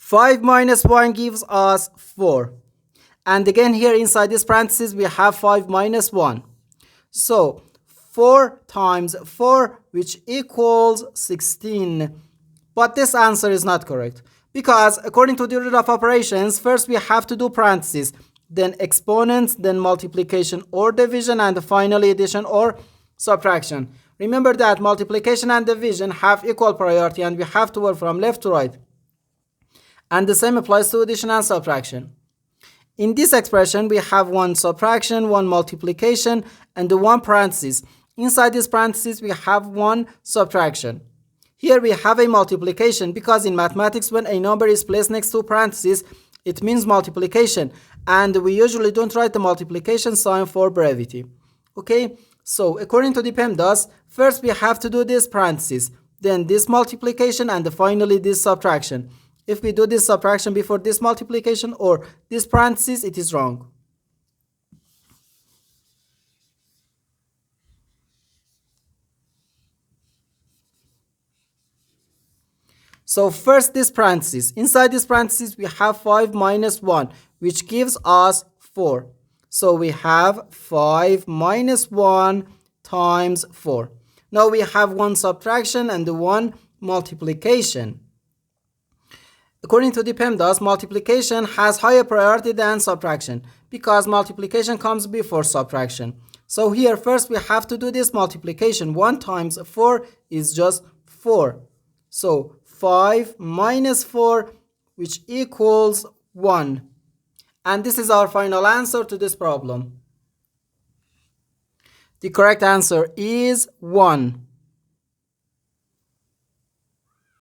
5 minus 1 gives us 4. And again here inside this parenthesis we have 5 minus 1. So 4 times 4, which equals 16. But this answer is not correct, because according to the order of operations, first we have to do parentheses, then exponents, then multiplication or division, and finally addition or subtraction. Remember that multiplication and division have equal priority and we have to work from left to right. And the same applies to addition and subtraction. In this expression, we have one subtraction, one multiplication, and the one parenthesis. Inside this parenthesis, we have one subtraction. Here we have a multiplication, because in mathematics, when a number is placed next to parentheses, it means multiplication. And we usually don't write the multiplication sign for brevity. Okay, so according to the PEMDAS, first we have to do this parenthesis, then this multiplication, and finally this subtraction. If we do this subtraction before this multiplication or this parenthesis, it is wrong. So first this parenthesis. Inside this parenthesis we have 5 minus 1, which gives us 4. So we have 5 minus 1 times 4. Now we have one subtraction and one multiplication. According to the PEMDAS, multiplication has higher priority than subtraction, because multiplication comes before subtraction. So here first we have to do this multiplication. 1 times 4 is just 4. So 5 minus 4, which equals 1. And this is our final answer to this problem. The correct answer is 1.